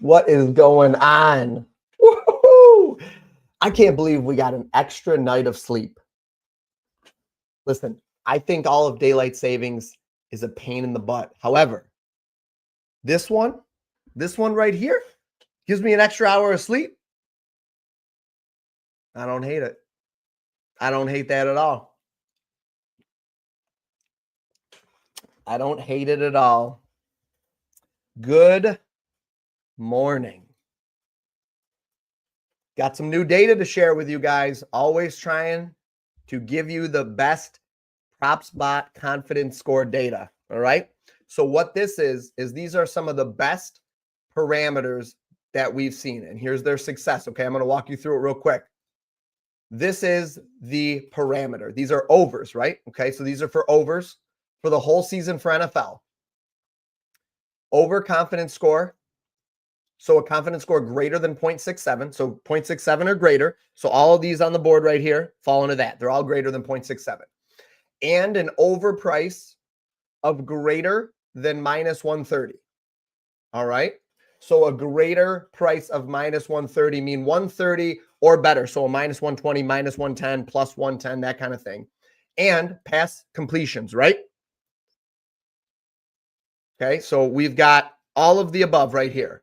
What is going on? Woo-hoo! I can't believe we got an extra night of sleep. Listen, I think all of daylight savings is a pain in the butt. However, this one right here gives me an extra hour of sleep. I don't hate it. I don't hate that at all. I don't hate it at all. Good morning. Got some new data to share with you guys. Always trying to give you the best PropsBot confidence score data. All right. So what this is these are some of the best parameters that we've seen. And here's their success. Okay. I'm going to walk you through it real quick. This is the parameter. These are overs, right? Okay. So these are for overs for the whole season for NFL. Over confidence score. So a confidence score greater than 0.67. So 0.67 or greater. So all of these on the board right here fall into that. They're all greater than 0.67. And an over price of greater than minus 130. All right. So a greater price of minus 130 mean 130 or better. So a minus 120, minus 110, plus 110, that kind of thing. And pass completions, right? Okay. So we've got all of the above right here.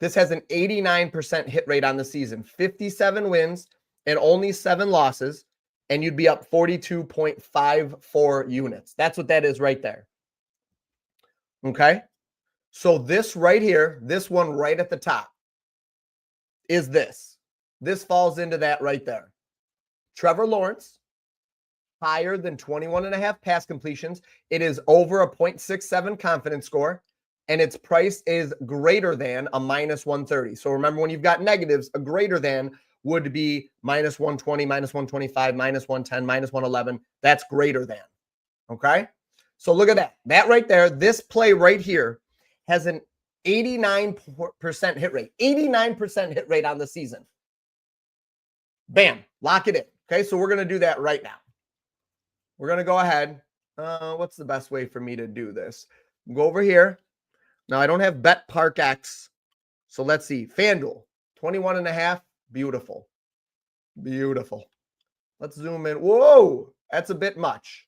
This has an 89% hit rate on the season, 57 wins and only 7 losses, and you'd be up 42.54 units. That's what that is right there. Okay? So this right here, this one right at the top is this. This falls into that right there. Trevor Lawrence, higher than 21.5 pass completions. It is over a 0.67 confidence score. And its price is greater than a minus 130. So remember, when you've got negatives, a greater than would be minus 120, minus 125, minus 110, minus 111. That's greater than. Okay? So look at that. That right there, this play right here has an 89% hit rate. 89% hit rate on the season. Bam. Lock it in. Okay? So we're going to do that right now. We're going to go ahead. What's the best way for me to do this? Go over here. Now, I don't have Bet Park X. So let's see. FanDuel, 21.5. Beautiful. Beautiful. Let's zoom in. Whoa, that's a bit much.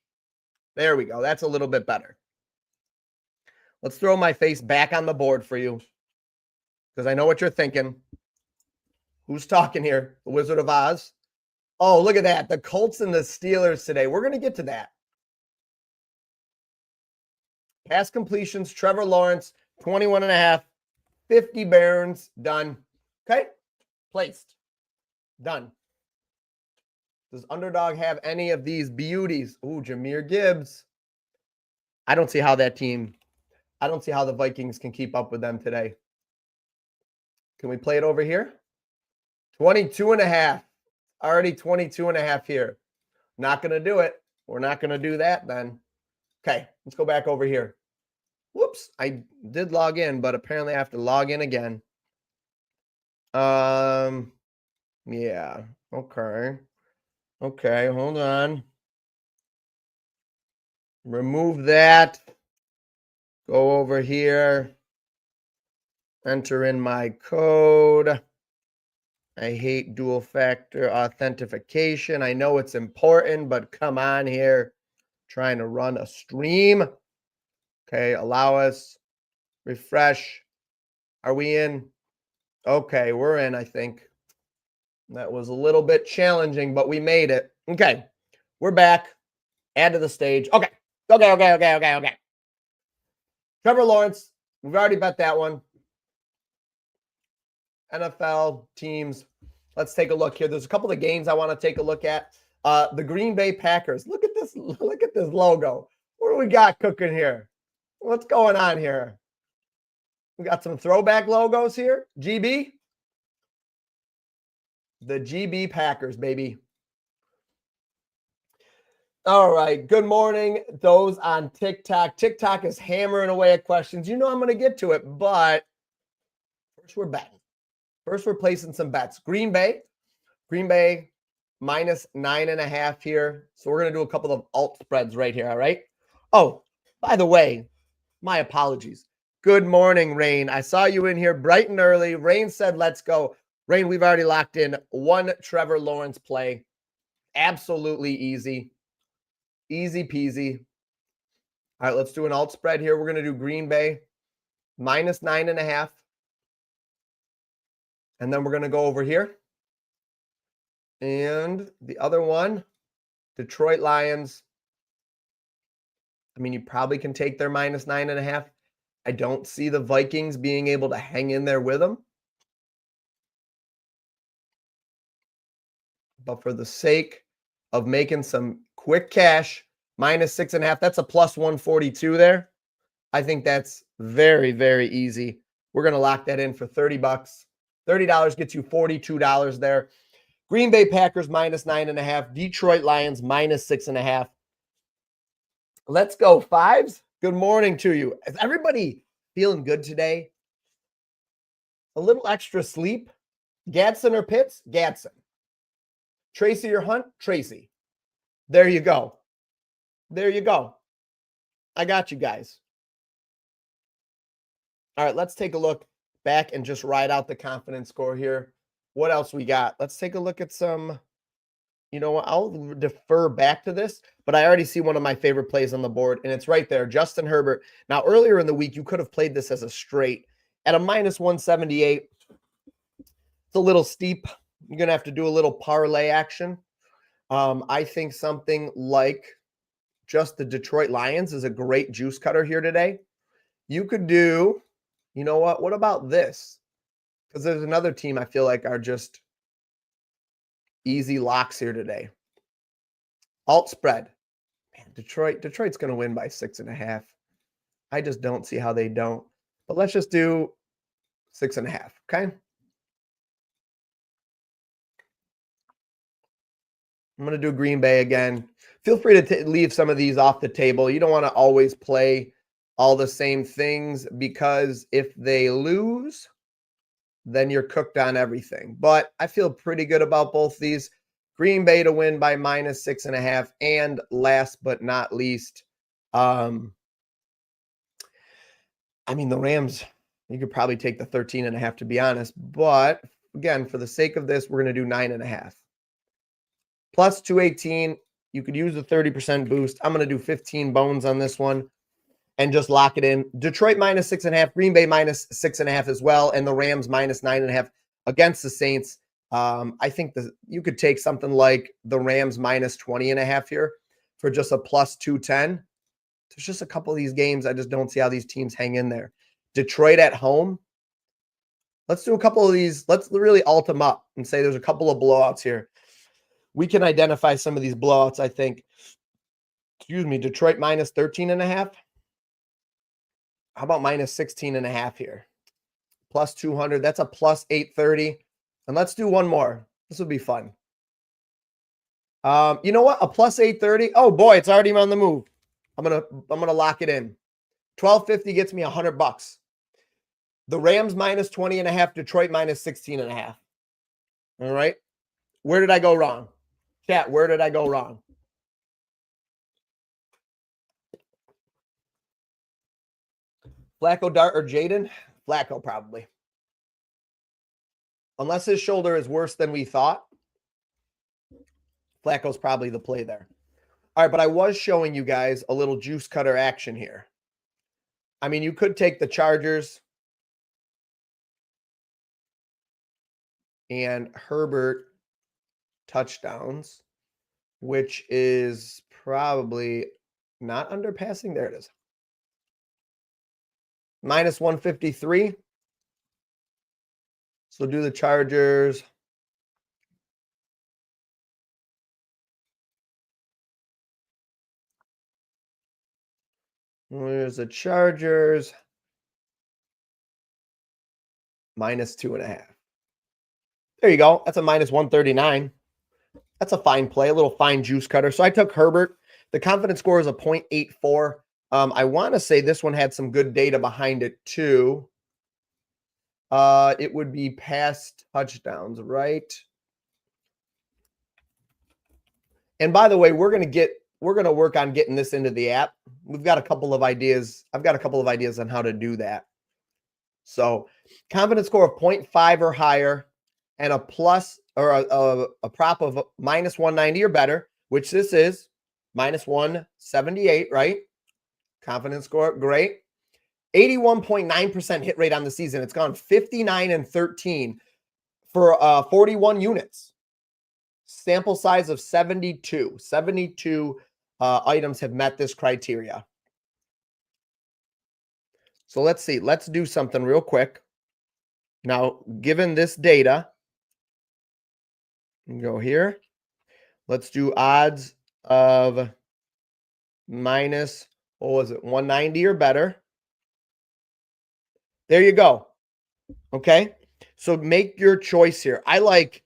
There we go. That's a little bit better. Let's throw my face back on the board for you, because I know what you're thinking. Who's talking here? The Wizard of Oz? Oh, look at that. The Colts and the Steelers today. We're going to get to that. Pass completions, Trevor Lawrence, 21.5, 50 Barons, done. Okay, placed, done. Does Underdog have any of these beauties? Ooh, Jahmyr Gibbs. I don't see how that team, I don't see how the Vikings can keep up with them today. Can we play it over here? 22.5, already 22.5 here. Not going to do it. We're not going to do that then. Okay, let's go back over here. Whoops, I did log in, but apparently I have to log in again. Yeah, okay. Okay, hold on. Remove that. Go over here. Enter in my code. I hate dual factor authentication. I know it's important, but come on here. Trying to run a stream. Okay, allow us. Refresh. Are we in? Okay, we're in, I think. That was a little bit challenging, but we made it. Okay, we're back. Add to the stage. Okay. Trevor Lawrence, we've already bet that one. NFL teams. Let's take a look here. There's a couple of games I want to take a look at. The Green Bay Packers. Look at this. Look at this logo. What do we got cooking here? What's going on here? We got some throwback logos here. GB. The GB Packers, baby. All right. Good morning, those on TikTok. TikTok is hammering away at questions. You know I'm going to get to it, but first we're betting. First we're placing some bets. Green Bay minus 9.5 here. So we're going to do a couple of alt spreads right here, all right? Oh, by the way, my apologies. Good morning, Rain. I saw you in here bright and early. Rain said, let's go. Rain, we've already locked in one Trevor Lawrence play. Absolutely easy. Easy peasy. All right, let's do an alt spread here. We're going to do Green Bay minus 9.5. And then we're going to go over here. And the other one, Detroit Lions. I mean, you probably can take their minus 9.5. I don't see the Vikings being able to hang in there with them. But for the sake of making some quick cash, minus 6.5, that's a plus 142 there. I think that's very, very easy. We're going to lock that in for 30 bucks. $30 gets you $42 there. Green Bay Packers minus 9.5. Detroit Lions minus 6.5. Let's go, fives. Good morning to you. Is everybody feeling good today? A little extra sleep? Gadsden or Pitts? Gadsden. Tracy or Hunt? Tracy. There you go. There you go. I got you guys. All right, let's take a look back and just ride out the confidence score here. What else we got? Let's take a look at some, you know what? I'll defer back to this, but I already see one of my favorite plays on the board, and it's right there, Justin Herbert. Now, earlier in the week, you could have played this as a straight at a minus 178. It's a little steep. You're going to have to do a little parlay action. I think something like just the Detroit Lions is a great juice cutter here today. You could do, you know what about this? Because there's another team I feel like are just easy locks here today. Alt spread. Man, Detroit's going to win by 6.5. I just don't see how they don't. But let's just do 6.5, okay? I'm going to do Green Bay again. Feel free to leave some of these off the table. You don't want to always play all the same things because if they lose, then you're cooked on everything. But I feel pretty good about both these. Green Bay to win by minus 6.5. And last but not least, I mean, the Rams, you could probably take the 13.5 to be honest. But again, for the sake of this, we're going to do 9.5. Plus 218. You could use the 30% boost. I'm going to do 15 bones on this one and just lock it in. Detroit minus 6.5, Green Bay minus 6.5 as well, and the Rams minus 9.5 against the Saints. I think you could take something like the Rams minus 20.5 here for just a plus 210. There's just a couple of these games. I just don't see how these teams hang in there. Detroit at home. Let's do a couple of these. Let's really alt them up and say there's a couple of blowouts here. We can identify some of these blowouts, I think. Excuse me, Detroit minus 13.5. How about minus 16.5 here? Plus 200. That's a plus 830. And let's do one more. This will be fun. You know what? A plus 830. Oh boy, it's already on the move. I'm gonna lock it in. 1250 gets me $100. The Rams minus 20.5. Detroit minus 16.5. All right. Where did I go wrong? Chat, where did I go wrong? Flacco, Dart, or Jaden? Flacco, probably. Unless his shoulder is worse than we thought, Flacco's probably the play there. All right, but I was showing you guys a little juice cutter action here. I mean, you could take the Chargers and Herbert touchdowns, which is probably not underpassing. There it is. Minus 153. So do the Chargers. There's the Chargers. Minus 2.5. There you go. That's a minus 139. That's a fine play, a little fine juice cutter. So I took Herbert. The confidence score is a 0.84. I want to say this one had some good data behind it too. It would be past touchdowns, right? And by the way, we're going to work on getting this into the app. We've got a couple of ideas. I've got a couple of ideas on how to do that. So confidence score of 0.5 or higher and a plus or a prop of minus 190 or better, which this is minus 178, right? Confidence score, great. 81.9% hit rate on the season. It's gone 59 and 13 for 41 units. Sample size of 72. 72 items have met this criteria. So let's see. Let's do something real quick. Now, given this data, go here. Let's do odds of minus, what was it, 190 or better. There you go. Okay. So make your choice here. I like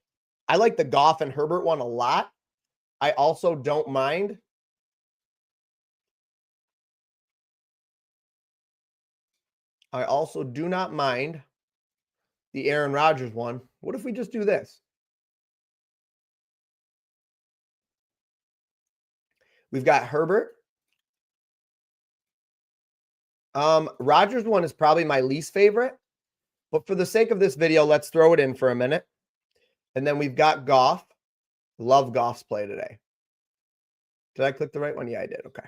the Goff and Herbert one a lot. I also don't mind. I also do not mind the Aaron Rodgers one. What if we just do this? We've got Herbert. Rodgers one is probably my least favorite, but for the sake of this video, let's throw it in for a minute. And then we've got Goff. Love Goff's play today. Did I click the right one? Yeah, I did. Okay.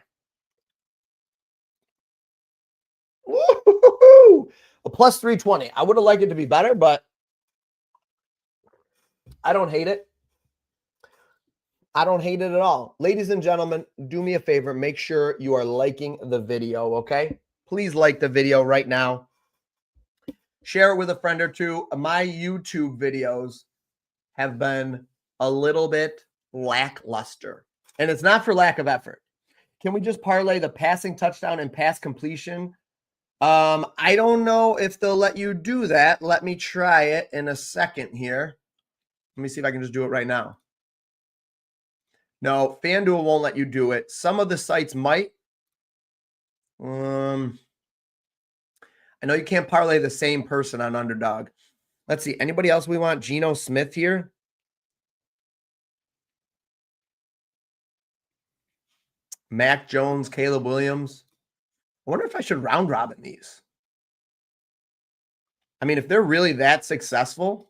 Woo-hoo-hoo-hoo! A plus 320. I would have liked it to be better, but I don't hate it. I don't hate it at all. Ladies and gentlemen, do me a favor. Make sure you are liking the video, okay? Please like the video right now. Share it with a friend or two. My YouTube videos have been a little bit lackluster, and it's not for lack of effort. Can we just parlay the passing touchdown and pass completion? I don't know if they'll let you do that. Let me try it in a second here. Let me see if I can just do it right now. No, FanDuel won't let you do it. Some of the sites might. I know you can't parlay the same person on Underdog. Let's see. Anybody else we want? Geno Smith here. Mac Jones, Caleb Williams. I wonder if I should round robin these. I mean, if they're really that successful.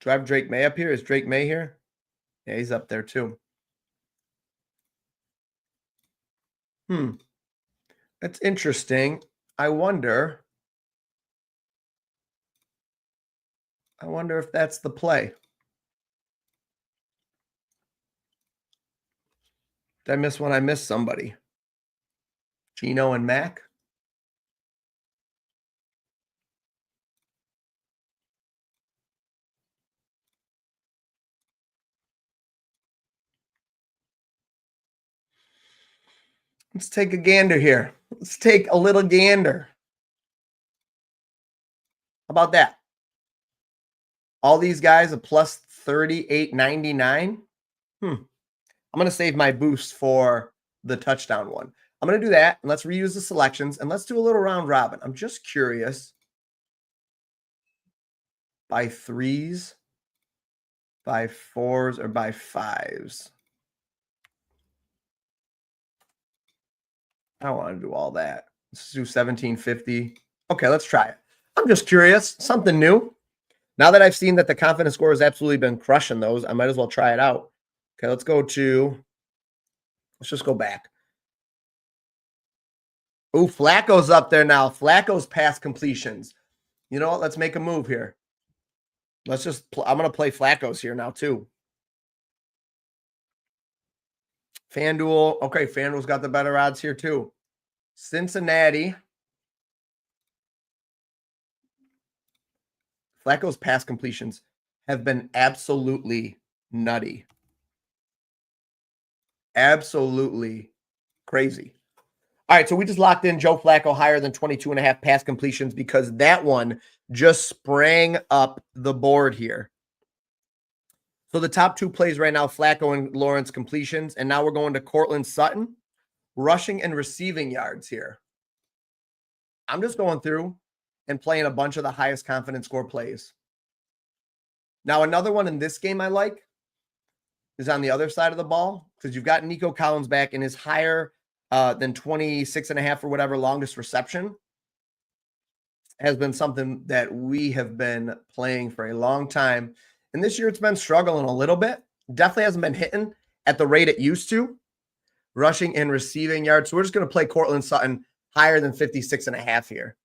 Do I have Drake May up here? Is Drake May here? Yeah, he's up there too. That's interesting. I wonder if that's the play. Did I miss one? I missed somebody. Geno and Mac. Let's take a gander here. Let's take a little gander. How about that? All these guys a plus 38.99. I'm going to save my boost for the touchdown one. I'm going to do that, and let's reuse the selections, and let's do a little round robin. I'm just curious. By threes, by fours, or by fives? I don't want to do all that. Let's do 1750. Okay, let's try it. I'm just curious. Something new. Now that I've seen that the confidence score has absolutely been crushing those, I might as well try it out. Okay, let's just go back. Oh, Flacco's up there now. Flacco's pass completions. You know what? Let's make a move here. Let's just, I'm going to play Flacco's here now too. FanDuel. Okay, FanDuel's got the better odds here too. Cincinnati. Flacco's pass completions have been absolutely nutty. Absolutely crazy. All right, so we just locked in Joe Flacco higher than 22.5 pass completions because that one just sprang up the board here. So the top two plays right now, Flacco and Lawrence completions, and now we're going to Cortland Sutton, rushing and receiving yards here. I'm just going through and playing a bunch of the highest confidence score plays. Now, another one in this game I like is on the other side of the ball because you've got Nico Collins back, and his higher than 26.5 or whatever longest reception has been something that we have been playing for a long time. And this year it's been struggling a little bit. Definitely hasn't been hitting at the rate it used to, rushing and receiving yards. So we're just going to play Cortland Sutton higher than 56.5 here.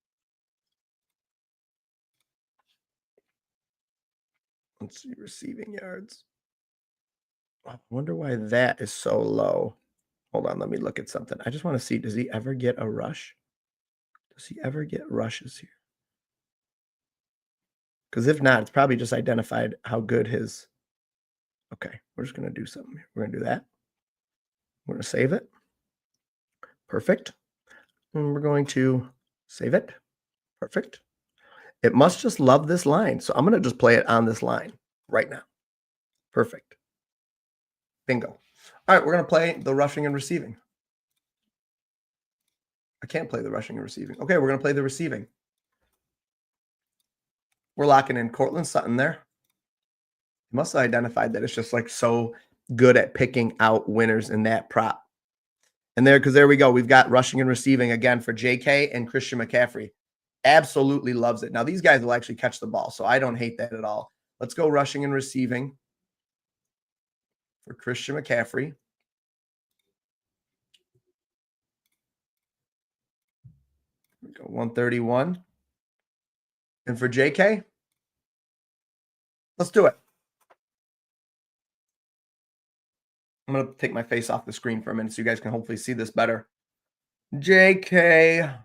Let's see, receiving yards. I wonder why that is so low. Hold on, let me look at something. I just want to see, does he ever get a rush? Does he ever get rushes here? Because if not, it's probably just identified how good his... Okay, we're just going to do something here. We're going to do that. We're going to save it. Perfect. And we're going to save it. Perfect. It must just love this line. So I'm going to just play it on this line right now. Perfect. Bingo. All right, we're going to play the rushing and receiving. I can't play the rushing and receiving. Okay, we're going to play the receiving. We're locking in Cortland Sutton there. He must have identified that it's just like so good at picking out winners in that prop. And because there we go. We've got rushing and receiving again for JK and Christian McCaffrey. Absolutely loves it. Now, these guys will actually catch the ball, so I don't hate that at all. Let's go rushing and receiving for Christian McCaffrey. We go 131. And for JK, let's do it. I'm going to take my face off the screen for a minute so you guys can hopefully see this better. JK.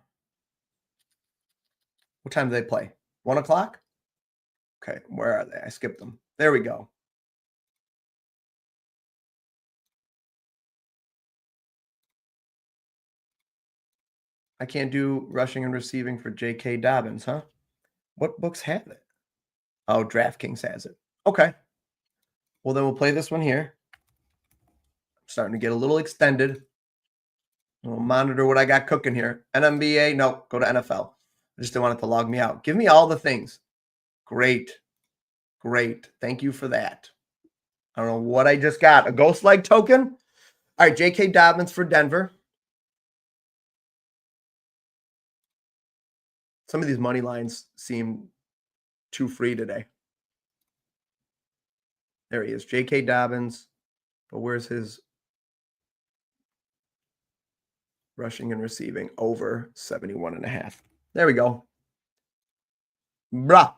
What time do they play? 1 o'clock? Okay, where are they? I skipped them. There we go. I can't do rushing and receiving for J.K. Dobbins, huh? What books have it? Oh, DraftKings has it. Okay. Well, then we'll play this one here. I'm starting to get a little extended. We'll monitor what I got cooking here. NMBA, no, go to NFL. I just didn't want it to log me out. Give me all the things. Great. Great. Thank you for that. I don't know what I just got. A ghost leg token? All right, J.K. Dobbins for Denver. Some of these money lines seem too free today. There he is, J.K. Dobbins. But where's his rushing and receiving? Over 71.5. There we go. Bruh.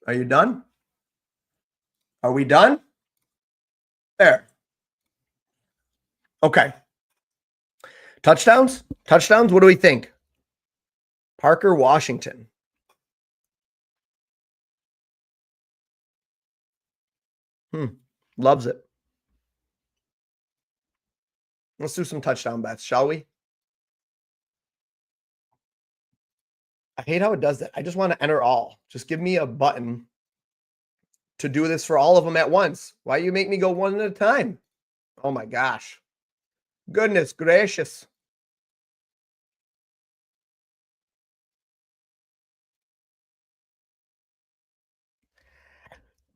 Are you done? Are we done? There. Okay. Touchdowns? Touchdowns? What do we think? Parker Washington. Loves it. Let's do some touchdown bets, shall we? I hate how it does that. I just want to enter all. Just give me a button to do this for all of them at once. Why you make me go one at a time? Oh my gosh. Goodness gracious.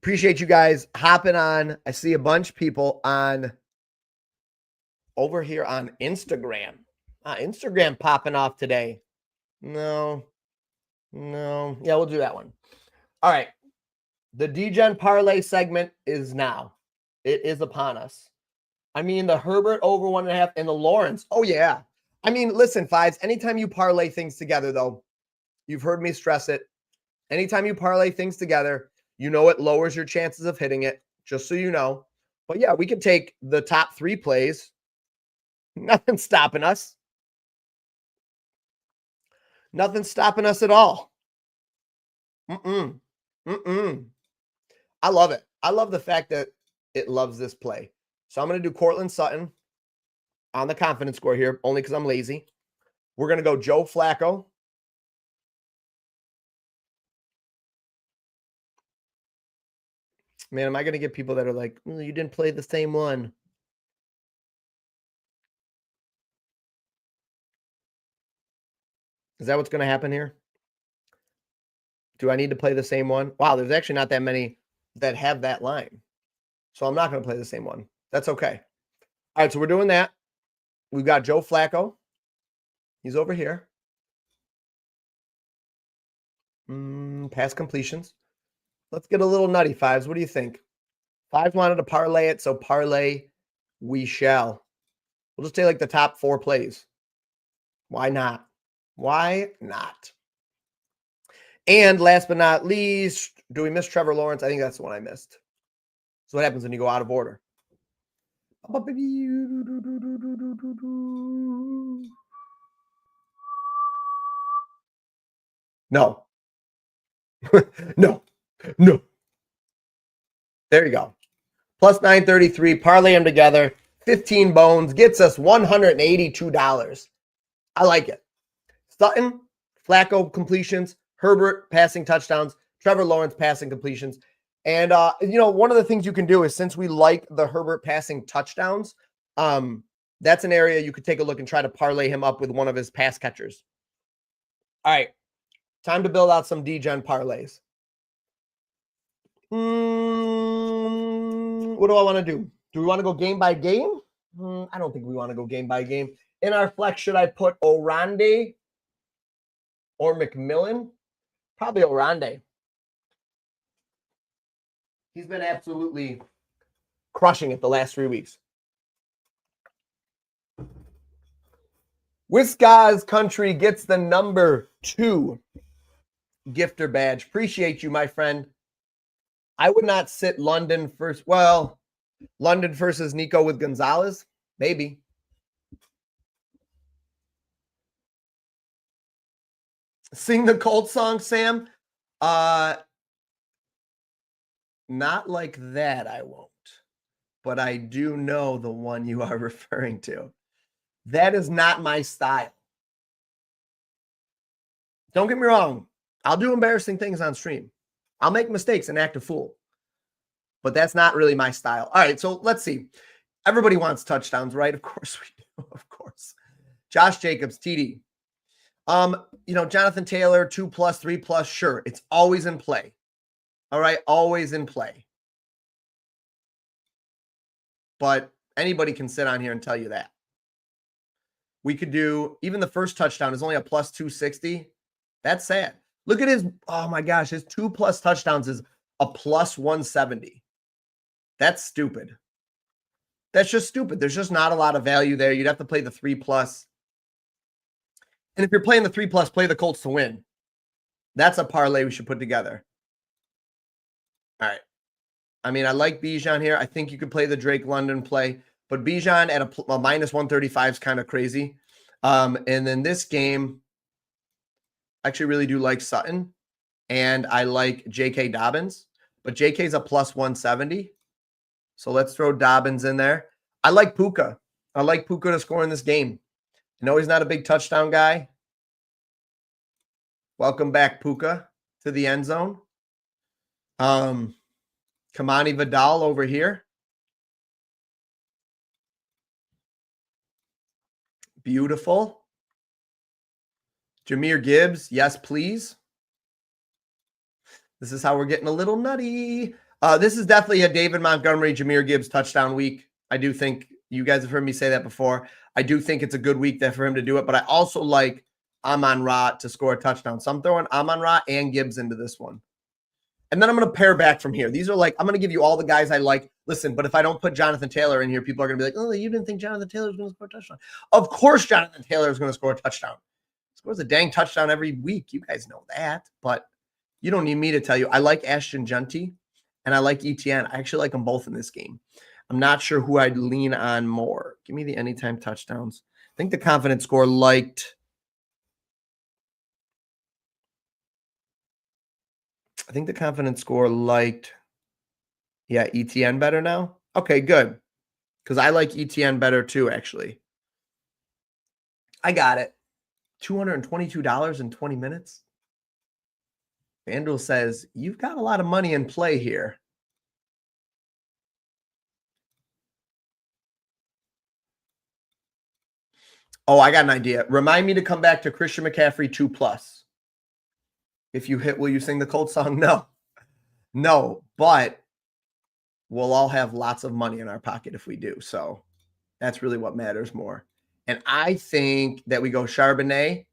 Appreciate you guys hopping on. I see a bunch of people on over here on Instagram. Instagram popping off today. No. Yeah, we'll do that one. All right. The DGen parlay segment is now. It is upon us. I mean, the Herbert over 1.5 and the Lawrence. Oh, yeah. I mean, listen, Fives, anytime you parlay things together, though, you've heard me stress it. Anytime you parlay things together, you know it lowers your chances of hitting it, just so you know. But yeah, we could take the top 3 plays. Nothing's stopping us. Nothing's stopping us at all. I love it. I love the fact that it loves this play. So I'm going to do Cortland Sutton on the confidence score here, only because I'm lazy. We're going to go Joe Flacco. Man, am I going to get people that are like, you didn't play the same one? Is that what's going to happen here? Do I need to play the same one? Wow, there's actually not that many that have that line. So I'm not going to play the same one. That's okay. All right, so we're doing that. We've got Joe Flacco. He's over here. Pass completions. Let's get a little nutty, Fives. What do you think? Fives wanted to parlay it, so parlay we shall. We'll just take like the top 4 plays. Why not? Why not? And last but not least, do we miss Trevor Lawrence? I think that's the one I missed. So what happens when you go out of order? No. No. No. There you go. Plus 933. Parlay them together. 15 bones. Gets us $182. I like it. Sutton, Flacco completions. Herbert passing touchdowns. Trevor Lawrence passing completions. And, one of the things you can do is, since we like the Herbert passing touchdowns, that's an area you could take a look and try to parlay him up with one of his pass catchers. All right. Time to build out some D-Gen parlays. What do I want to do? Do we want to go game by game? I don't think we want to go game by game. In our flex, should I put Orande or McMillan? Probably Orande. He's been absolutely crushing it the last 3 weeks. Whiska's Country gets the number 2 gifter badge. Appreciate you, my friend. I would not sit London first. Well, London versus Nico with Gonzalez. Maybe. Sing the Colts song, Sam. Not like that, I won't. But I do know the one you are referring to. That is not my style. Don't get me wrong. I'll do embarrassing things on stream. I'll make mistakes and act a fool. But that's not really my style. All right, so let's see. Everybody wants touchdowns, right? Of course we do. Of course. Josh Jacobs, TD. Jonathan Taylor, 2+, 3+, sure. It's always in play. All right, always in play. But anybody can sit on here and tell you that. We could do, even the first touchdown is only a plus 260. That's sad. Look at his, oh my gosh, his 2+ touchdowns is a plus 170. That's stupid. That's just stupid. There's just not a lot of value there. You'd have to play the 3+. And if you're playing the 3+, play the Colts to win. That's a parlay we should put together. All right. I mean, I like Bijan here. I think you could play the Drake London play, but Bijan at a minus 135 is kind of crazy. And then this game, I actually really do like Sutton, and I like J.K. Dobbins, but J.K.'s a plus 170. So let's throw Dobbins in there. I like Puka. I like Puka to score in this game. I know he's not a big touchdown guy. Welcome back, Puka, to the end zone. Kamani Vidal over here. Beautiful. Jahmyr Gibbs, yes, please. This is how we're getting a little nutty. This is definitely a David Montgomery, Jahmyr Gibbs touchdown week. I do think you guys have heard me say that before. I do think it's a good week there for him to do it, but I also like Amon-Ra to score a touchdown. So I'm throwing Amon-Ra and Gibbs into this one. And then I'm going to pair back from here. These are like, I'm going to give you all the guys I like. Listen, but if I don't put Jonathan Taylor in here, people are going to be like, oh, you didn't think Jonathan Taylor was going to score a touchdown. Of course Jonathan Taylor is going to score a touchdown. He scores a dang touchdown every week. You guys know that. But you don't need me to tell you. I like Ashton Junty and I like ETN. I actually like them both in this game. I'm not sure who I'd lean on more. Give me the anytime touchdowns. I think the confidence score liked. I think the confidence score liked, ETN better now. Okay, good. Because I like ETN better too, actually. I got it. $222 in 20 minutes. FanDuel says, you've got a lot of money in play here. Oh, I got an idea. Remind me to come back to Christian McCaffrey 2+. If you hit, will you sing the Colts song? No, but we'll all have lots of money in our pocket if we do. So that's really what matters more. And I think that we go Charbonnet.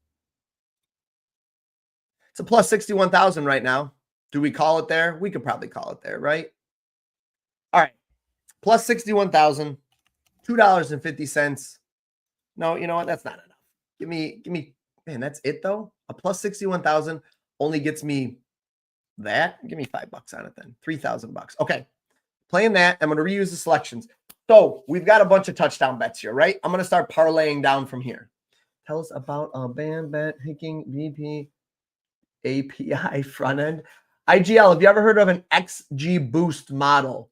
It's a plus 61,000 right now. Do we call it there? We could probably call it there, right? All right. Plus 61,000, $2.50. No, you know what? That's not enough. Give me, man, that's it though. A plus 61,000 only gets me that. Give me $5 on it then. $3,000. Okay. Playing that. I'm going to reuse the selections. So we've got a bunch of touchdown bets here, right? I'm going to start parlaying down from here. Tell us about a band bet hicking VP API front end. IGL, have you ever heard of an XG Boost model?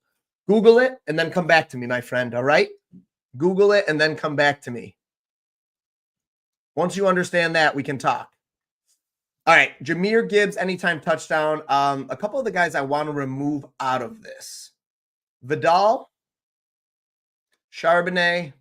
Google it and then come back to me, my friend. All right. Google it and then come back to me. Once you understand that, we can talk. All right. Jahmyr Gibbs, anytime touchdown. A couple of the guys I want to remove out of this. Vidal, Charbonnet,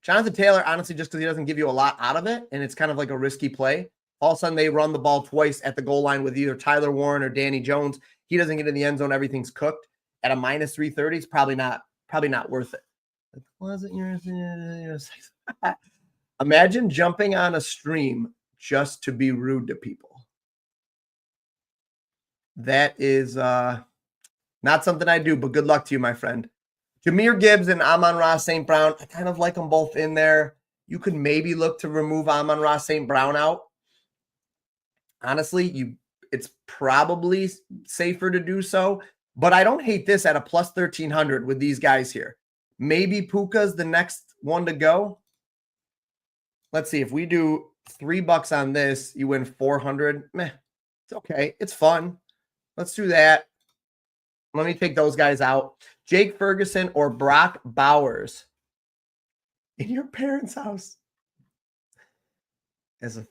Jonathan Taylor, honestly, just because he doesn't give you a lot out of it, and it's kind of like a risky play. All of a sudden, they run the ball twice at the goal line with either Tyler Warren or Danny Jones. He doesn't get in the end zone. Everything's cooked. At a minus 330, it's probably not worth it. Wasn't yours? Imagine jumping on a stream just to be rude to people. That is not something I do, but good luck to you, my friend. Jahmyr Gibbs and Amon-Ra St. Brown, I kind of like them both in there. You could maybe look to remove Amon-Ra St. Brown out. Honestly, it's probably safer to do so, but I don't hate this at a plus 1,300 with these guys here. Maybe Puka's the next one to go. Let's see. If we do $3 on this, you win 400. Meh, it's okay. It's fun. Let's do that. Let me take those guys out. Jake Ferguson or Brock Bowers in your parents' house as a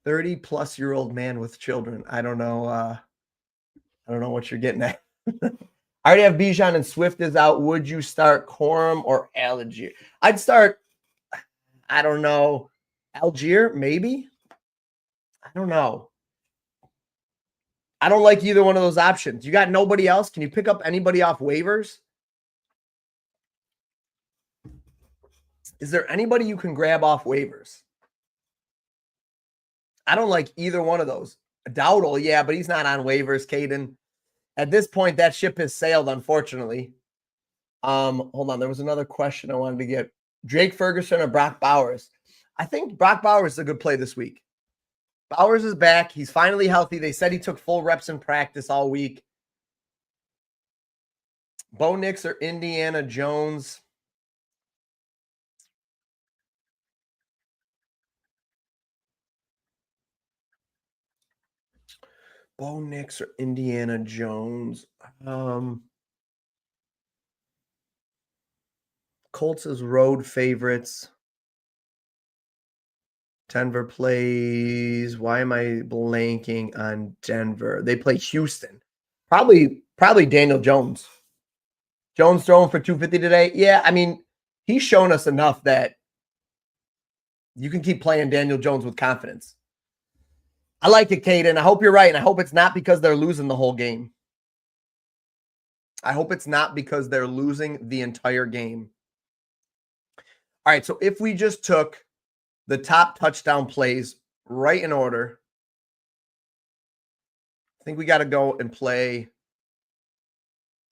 30-plus-year-old man with children. I don't know. I don't know what you're getting at. I already have Bijan and Swift is out. Would you start Corum or Algier? I'd start, I don't know, Algier, maybe? I don't know. I don't like either one of those options. You got nobody else? Can you pick up anybody off waivers? Is there anybody you can grab off waivers? I don't like either one of those. Dowdle, yeah, but he's not on waivers, Caden. At this point, that ship has sailed, unfortunately. Hold on. There was another question I wanted to get. Jake Ferguson or Brock Bowers? I think Brock Bowers is a good play this week. Bowers is back. He's finally healthy. They said he took full reps in practice all week. Bo Nix or Indiana Jones? Bo Nix or Indiana Jones? Colts is road favorites. Denver plays. Why am I blanking on Denver? They play Houston. Probably Daniel Jones. Jones throwing for 250 today. Yeah, I mean, he's shown us enough that you can keep playing Daniel Jones with confidence. I like it, Caden. I hope you're right, and I hope it's not because they're losing the whole game. I hope it's not because they're losing the entire game. All right, so if we just took the top touchdown plays right in order, I think we got to go and play.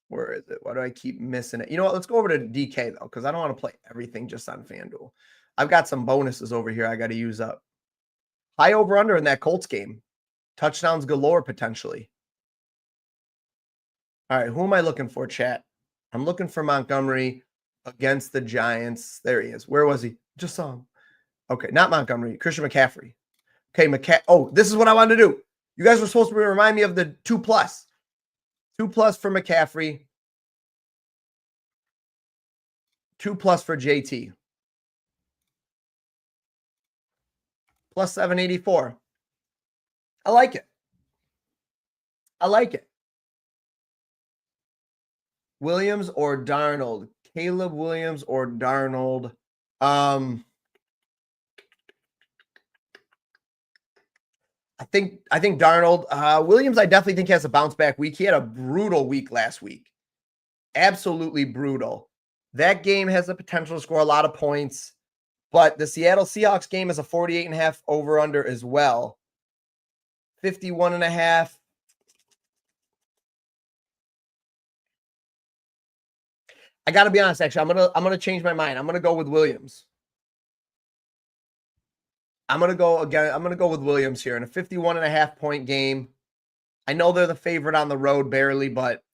Where is it? Why do I keep missing it? You know what? Let's go over to DK, though, because I don't want to play everything just on FanDuel. I've got some bonuses over here I got to use up. High over-under in that Colts game. Touchdowns galore, potentially. All right, who am I looking for, chat? I'm looking for Montgomery against the Giants. There he is. Where was he? Just saw him. Okay, not Montgomery. Christian McCaffrey. Okay, oh, this is what I wanted to do. You guys were supposed to remind me of the 2+. 2+ for McCaffrey. 2+ for JT. Plus 784. I like it. I like it. Williams or Darnold? Caleb Williams or Darnold? I think Darnold. Williams, I definitely think has a bounce back week. He had a brutal week last week. Absolutely brutal. That game has the potential to score a lot of points, but the Seattle Seahawks game is a 48.5 over under as well. 51.5. I got to be honest, actually, I'm gonna change my mind. I'm gonna go with Williams. I'm gonna go with Williams here in a 51.5 point game. I know they're the favorite on the road barely, but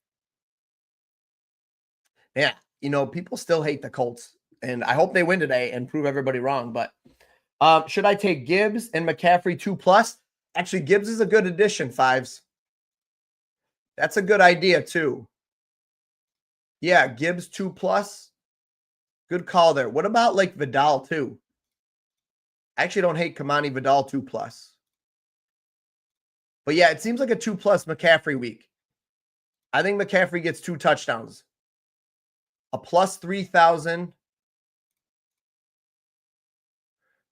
yeah, people still hate the Colts, and I hope they win today and prove everybody wrong. But should I take Gibbs and McCaffrey 2+? Actually, Gibbs is a good addition, fives. That's a good idea too. Yeah, Gibbs 2+. Good call there. What about like Vidal too? I actually don't hate Kamani Vidal 2+. But yeah, it seems like a 2+ McCaffrey week. I think McCaffrey gets 2 touchdowns. A plus 3,000.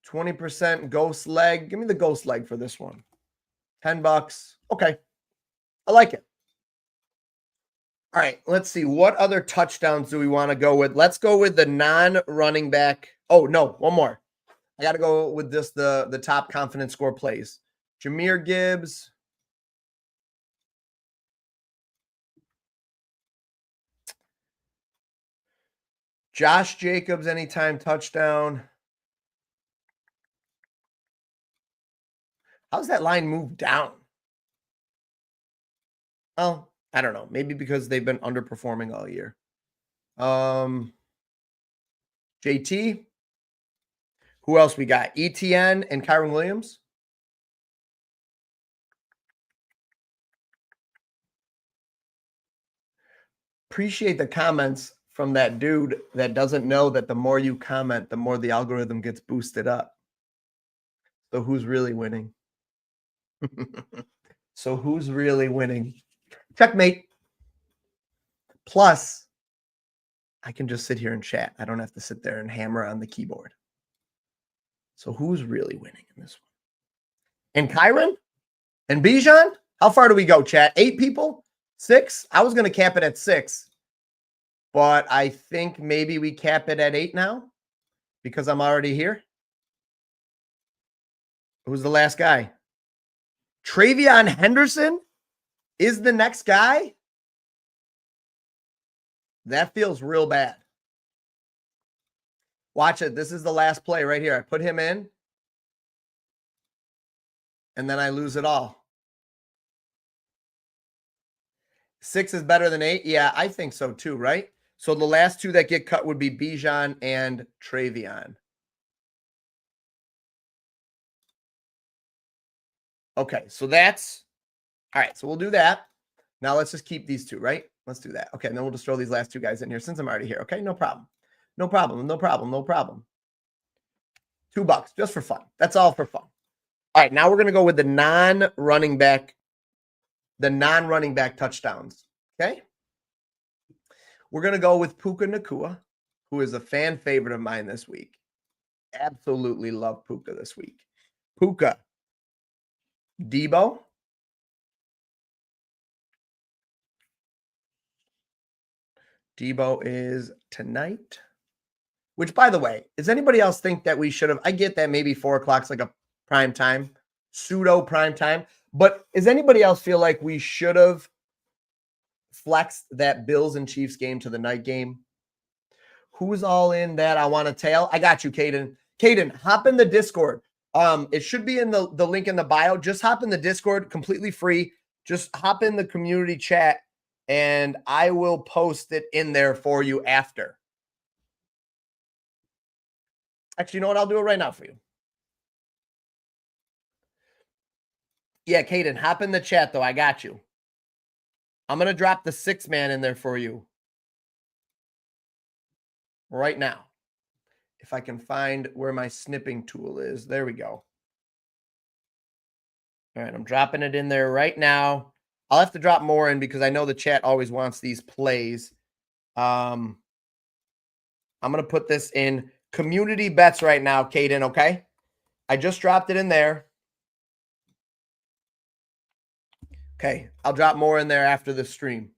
20% ghost leg. Give me the ghost leg for this one. $10. Okay. I like it. All right. Let's see. What other touchdowns do we want to go with? Let's go with the non-running back. Oh, no. One more. I got to go with this, the top confidence score plays. Jahmyr Gibbs. Josh Jacobs, anytime touchdown. How's that line move down? Well, I don't know. Maybe because they've been underperforming all year. JT. Who else we got? ETN and Kyron Williams. Appreciate the comments from that dude that doesn't know that the more you comment, the more the algorithm gets boosted up. So who's really winning? So who's really winning? Checkmate. Plus, I can just sit here and chat. I don't have to sit there and hammer on the keyboard. So who's really winning in this one? And Kyron? And Bijan? How far do we go, chat? 8 people? 6? I was going to cap it at 6. But I think maybe we cap it at 8 now because I'm already here. Who's the last guy? Travion Henderson is the next guy? That feels real bad. Watch it. This is the last play right here. I put him in, and then I lose it all. 6 is better than 8? Yeah, I think so too, right? So the last 2 that get cut would be Bijan and Travion. Okay, so that's all right. So we'll do that. Now let's just keep these 2, right? Let's do that. Okay, and then we'll just throw these last 2 guys in here since I'm already here. Okay, no problem. No problem. No problem. No problem. $2 just for fun. That's all for fun. All right, now we're going to go with the non-running back touchdowns. Okay. We're going to go with Puka Nacua, who is a fan favorite of mine this week. Absolutely love Puka this week. Puka. Debo. Debo is tonight. Which, by the way, does anybody else think that we should have? I get that maybe 4 o'clock's like a prime time, pseudo prime time. But does anybody else feel like we should have flexed that Bills and Chiefs game to the night game? Who's all in that I want to tail? I got you, Caden. Caden, hop in the Discord. It should be in the link in the bio. Just hop in the Discord, completely free. Just hop in the community chat, and I will post it in there for you after. Actually, you know what? I'll do it right now for you. Yeah, Caden, hop in the chat, though. I got you. I'm going to drop the 6-man in there for you right now. If I can find where my snipping tool is. There we go. All right, I'm dropping it in there right now. I'll have to drop more in because I know the chat always wants these plays. I'm going to put this in community bets right now, Caden, okay? I just dropped it in there. Okay, I'll drop more in there after the stream.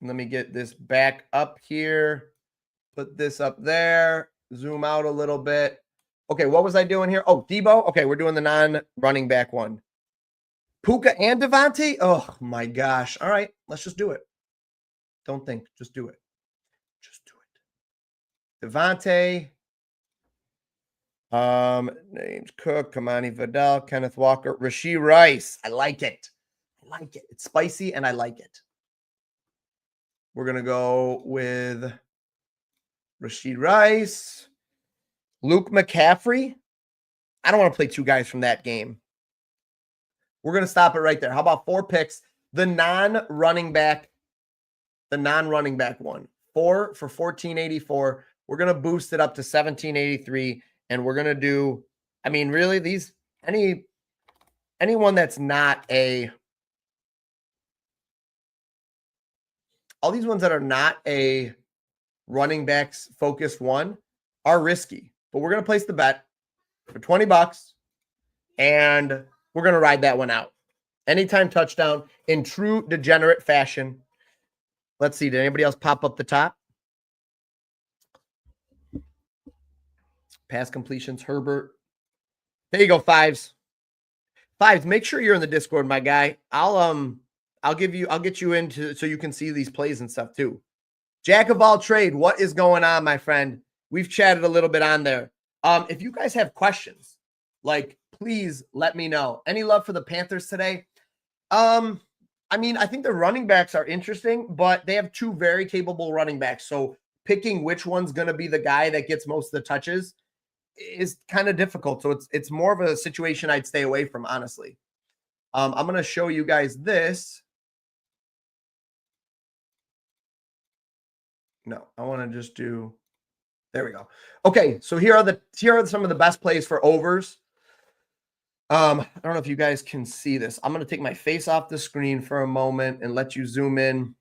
Let me get this back up here. Put this up there. Zoom out a little bit. Okay, what was I doing here? Oh, Debo. Okay, we're doing the non-running back one. Puka and Devontae? Oh, my gosh. All right, let's just do it. Don't think. Just do it. Just do it. Devontae. Names Cook, Kamani Vidal, Kenneth Walker, Rashee Rice. I like it. I like it. It's spicy and I like it. We're going to go with Rashee Rice, Luke McCaffrey. I don't want to play two guys from that game. We're going to stop it right there. How about 4 picks? The non-running back one. 4 for $14.84. We're going to boost it up to $17.83. And we're going to do, I mean, really, these, anyone that's not all these ones that are not a running backs focused one are risky. But we're going to place the bet for $20 and we're going to ride that one out. Anytime touchdown in true degenerate fashion. Let's see. Did anybody else pop up the top? Pass completions, Herbert. There you go, Fives. Fives, make sure you're in the Discord, my guy. I'll get you into so you can see these plays and stuff too. Jack of all trade, what is going on, my friend? We've chatted a little bit on there. If you guys have questions, like, please let me know. Any love for the Panthers today? I mean, I think the running backs are interesting, but they have 2 very capable running backs. So picking which one's going to be the guy that gets most of the touches is kind of difficult. So it's more of a situation I'd stay away from, honestly. I'm going to show you guys this. No, I want to just do, there we go. Okay, so here are some of the best plays for overs. I don't know if you guys can see this. I'm going to take my face off the screen for a moment and let you zoom in.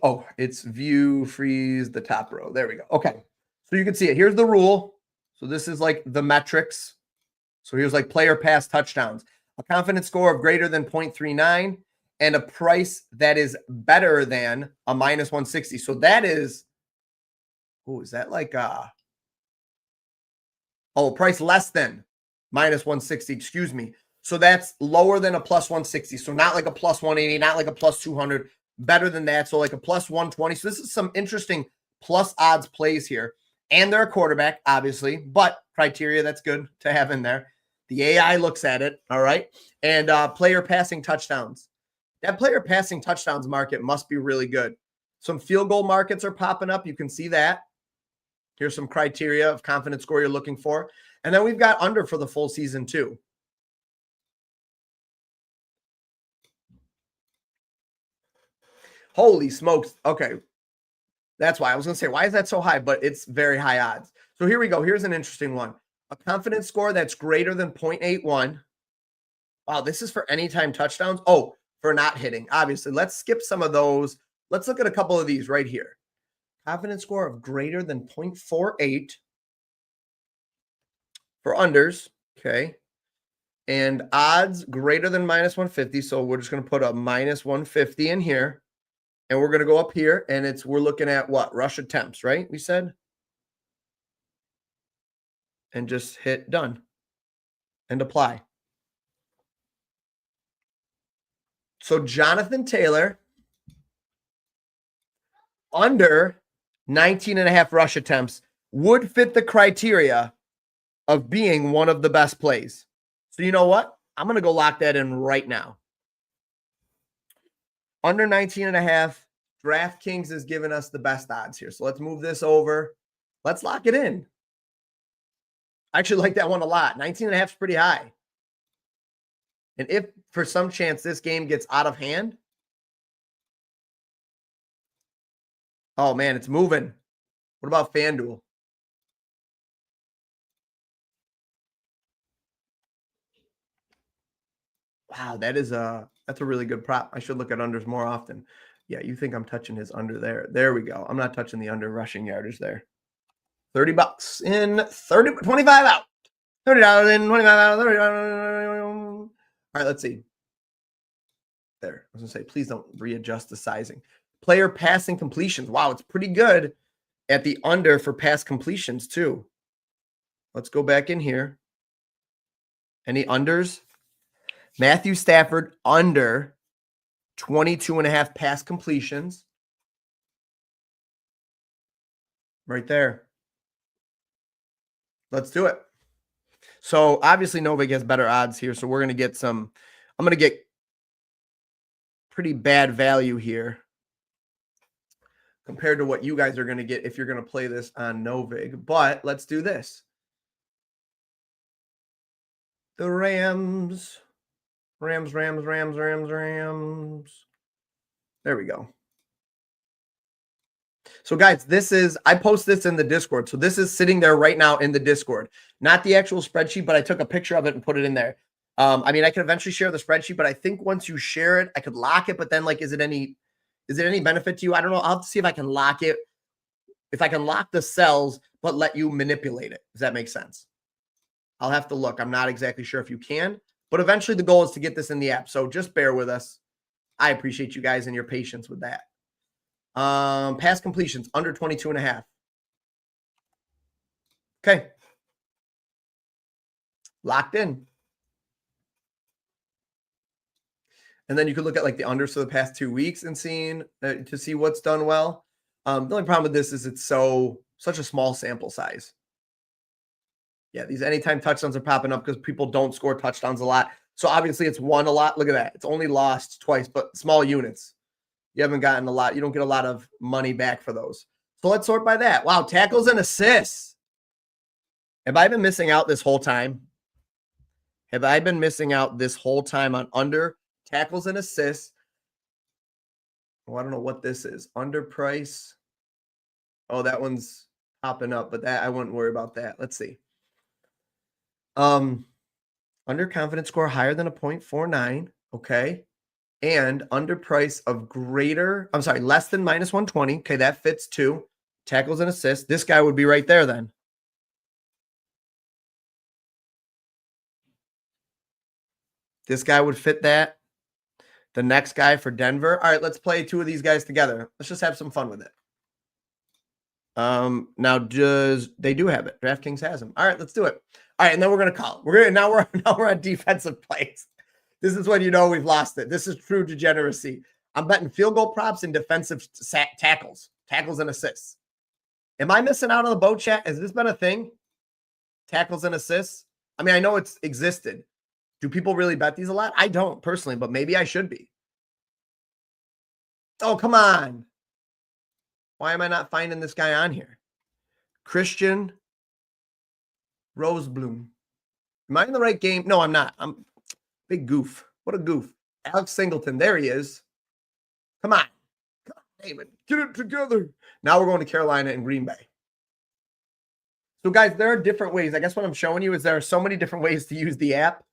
Oh, it's view, freeze, the top row. There we go. Okay. So you can see it. Here's the rule. So this is like the metrics. So here's like player pass touchdowns. A confidence score of greater than 0.39 and a price that is better than a minus 160. So that is, is that like price less than minus 160, excuse me. So that's lower than a plus 160. So not like a plus 180, not like a plus 200. Better than that. So like a plus 120. So this is some interesting plus odds plays here. And they're a quarterback, obviously, but criteria that's good to have in there. The AI looks at it, all right? And player passing touchdowns. That player passing touchdowns market must be really good. Some field goal markets are popping up. You can see that. Here's some criteria of confidence score you're looking for. And then we've got under for the full season too. Holy smokes. Okay. That's why I was going to say, why is that so high? But it's very high odds. So here we go. Here's an interesting one. A confidence score that's greater than 0.81. Wow, this is for anytime touchdowns. Oh, for not hitting. Obviously, let's skip some of those. Let's look at a couple of these right here. Confidence score of greater than 0.48 for unders. Okay. And odds greater than minus 150. So we're just going to put a minus 150 in here. And we're going to go up here, and we're looking at what? Rush attempts, right? We said. And just hit done. And apply. So Jonathan Taylor, under 19.5 rush attempts, would fit the criteria of being one of the best plays. So you know what? I'm going to go lock that in right now. Under 19.5, DraftKings is giving us the best odds here. So let's move this over. Let's lock it in. I actually like that one a lot. 19.5 is pretty high. And if for some chance this game gets out of hand, oh man, it's moving. What about FanDuel? Wow, that's a really good prop. I should look at unders more often. Yeah, you think I'm touching his under there. There we go. I'm not touching the under rushing yardage there. $30 in, 25 out. $30 in, $25, $30. All right, let's see. There, I was gonna say, please don't readjust the sizing. Player passing completions. Wow, it's pretty good at the under for pass completions too. Let's go back in here. Any unders? Matthew Stafford under 22.5 pass completions. Right there. Let's do it. So obviously nobody has better odds here. So we're going to get some, I'm going to get pretty bad value here compared to what you guys are going to get if you're going to play this on Novig. But let's do this. The Rams. There we go. So guys, this is, I post this in the Discord. So this is sitting there right now in the Discord, not the actual spreadsheet, but I took a picture of it and put it in there. I mean, I could eventually share the spreadsheet, but I think once you share it, I could lock it. But then like, is it any benefit to you? I don't know. I'll have to see if I can lock it. If I can lock the cells, but let you manipulate it. Does that make sense? I'll have to look. I'm not exactly sure if you can, but eventually the goal is to get this in the app. So just bear with us. I appreciate you guys and your patience with that. Pass completions under 22.5. Okay. Locked in. And then you could look at like the unders for the past 2 weeks and seeing to see what's done well. The only problem with this is it's such a small sample size. Yeah, these anytime touchdowns are popping up because people don't score touchdowns a lot. So obviously it's won a lot. Look at that. It's only lost twice, but small units. You haven't gotten a lot. You don't get a lot of money back for those. So let's sort by that. Wow, tackles and assists. Have I been missing out this whole time? Have I been missing out this whole time on under tackles and assists? Oh, I don't know what this is. Under price. Oh, that one's popping up, but that I wouldn't worry about that. Let's see. Under confidence score higher than a 0.49. Okay. And under price of less than minus 120. Okay, that fits too. Tackles and assists. This guy would be right there then. This guy would fit that. The next guy for Denver. All right, let's play two of these guys together. Let's just have some fun with it. Now they do have it. DraftKings has them. All right, let's do it. All right, and then we're gonna call it. Now we're on defensive plays. This is when you know we've lost it. This is true degeneracy. I'm betting field goal props and defensive tackles and assists. Am I missing out on the boat chat? Has this been a thing? Tackles and assists? I mean, I know it's existed. Do people really bet these a lot? I don't personally, but maybe I should be. Oh, come on. Why am I not finding this guy on here? Christian Rosebloom. Am I in the right game? No, I'm not. I'm big goof. What a goof. Alex Singleton. There he is. Come on. God damn it. Get it together. Now we're going to Carolina and Green Bay. So, guys, there are different ways. I guess what I'm showing you is there are so many different ways to use the app.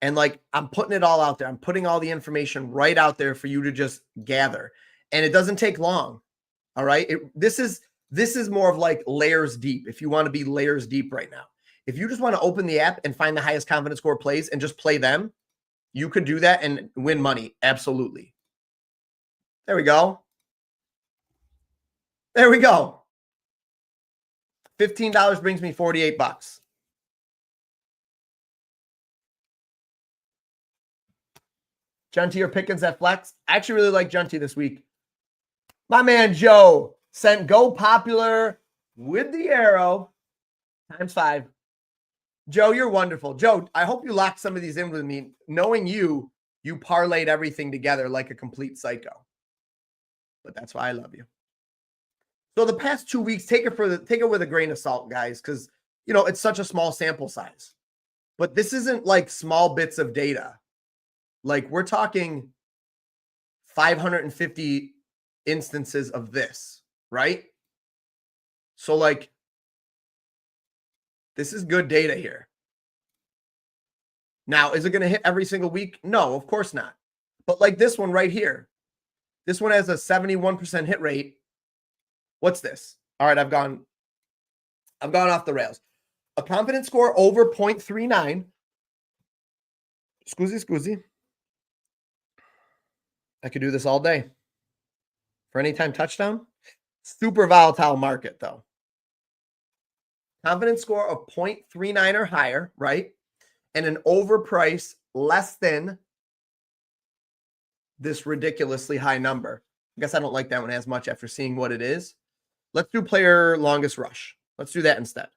And, like, I'm putting it all out there. I'm putting all the information right out there for you to just gather. And it doesn't take long. All right? This is more of like layers deep if you want to be layers deep right now. If you just want to open the app and find the highest confidence score plays and just play them, you could do that and win money. Absolutely. There we go. There we go. $15 brings me $48. Junty or Pickens at flex? I actually really like Junty this week. My man Joe sent go popular with the arrow ×5. Joe, you're wonderful. Joe, I hope you locked some of these in with me. Knowing you parlayed everything together like a complete psycho. But that's why I love you. So the past 2 weeks, take it with a grain of salt, guys, because it's such a small sample size. But this isn't like small bits of data. Like we're talking 550 instances of this, right? So like this is good data here. Now, is it going to hit every single week? No, of course not. But like this one right here, this one has a 71% hit rate. What's this? All right, I've gone off the rails. A confidence score over 0.39. Scoozy. I could do this all day. For anytime touchdown. Super volatile market, though. Confidence score of 0.39 or higher, right? And an overprice less than this ridiculously high number. I guess I don't like that one as much after seeing what it is. Let's do player longest rush. Let's do that instead.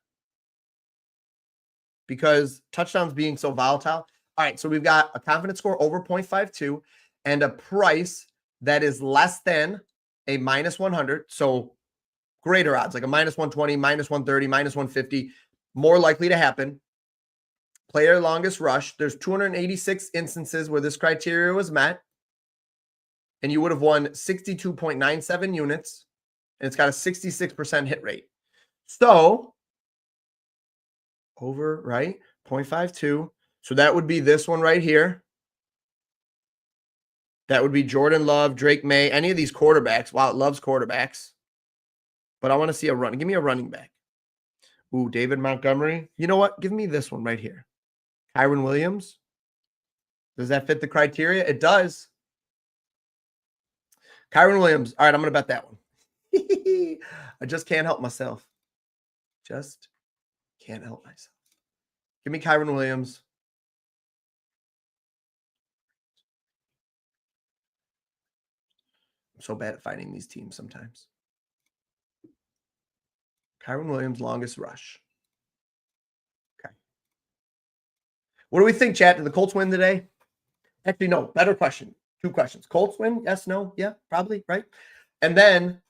Because touchdowns being so volatile. All right, so we've got a confidence score over 0.52 and a price that is less than a minus 100. So greater odds, like a minus 120, minus 130, minus 150, more likely to happen. Player longest rush. There's 286 instances where this criteria was met. And you would have won 62.97 units. And it's got a 66% hit rate. So, over, right? 0.52. So that would be this one right here. That would be Jordan Love, Drake May, any of these quarterbacks. Wow, it loves quarterbacks. But I want to see a run. Give me a running back. Ooh, David Montgomery. You know what? Give me this one right here. Kyron Williams. Does that fit the criteria? It does. Kyron Williams. All right, I'm going to bet that one. I just can't help myself. Just can't help myself. Give me Kyron Williams. I'm so bad at finding these teams sometimes. Kyron Williams, longest rush. Okay. What do we think, chat? Did the Colts win today? Actually, no. Better question. 2 questions. Colts win? Yes, no? Yeah, probably, right? And then,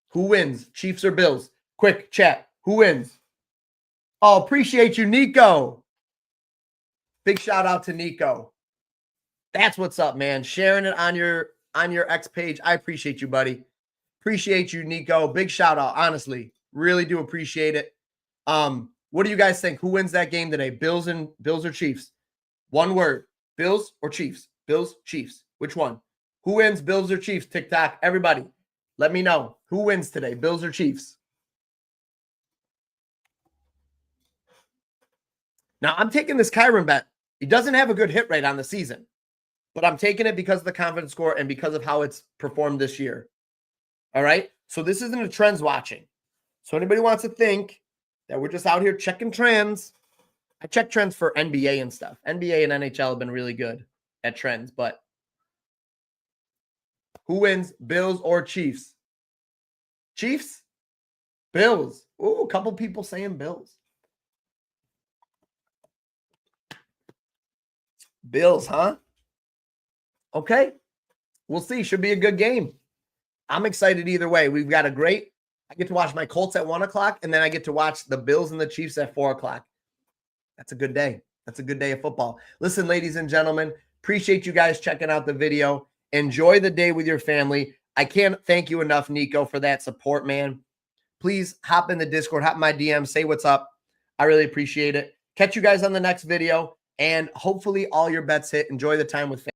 who wins? Chiefs or Bills? Quick chat. Who wins? Oh, appreciate you, Nico. Big shout out to Nico. That's what's up, man. Sharing it on your X page. I appreciate you, buddy. Appreciate you, Nico. Big shout out. Honestly, really do appreciate it. What do you guys think? Who wins that game today? Bills or Chiefs? One word. Bills or Chiefs? Bills, Chiefs. Which one? Who wins? Bills or Chiefs? TikTok. Everybody, let me know. Who wins today? Bills or Chiefs? Now, I'm taking this Kyron bet. He doesn't have a good hit rate on the season, but I'm taking it because of the confidence score and because of how it's performed this year. All right? So this isn't a trends watching. So anybody wants to think that we're just out here checking trends, I check trends for NBA and stuff. NBA and NHL have been really good at trends, but who wins, Bills or Chiefs? Chiefs? Bills. Ooh, a couple people saying Bills. Bills, huh? Okay. We'll see. Should be a good game. I'm excited either way. We've got a great, I get to watch my Colts at 1 o'clock, and then I get to watch the Bills and the Chiefs at 4 o'clock. That's a good day. That's a good day of football. Listen, ladies and gentlemen, appreciate you guys checking out the video. Enjoy the day with your family. I can't thank you enough, Nico, for that support, man. Please hop in the Discord, hop in my DM, say what's up. I really appreciate it. Catch you guys on the next video, and hopefully all your bets hit. Enjoy the time with family.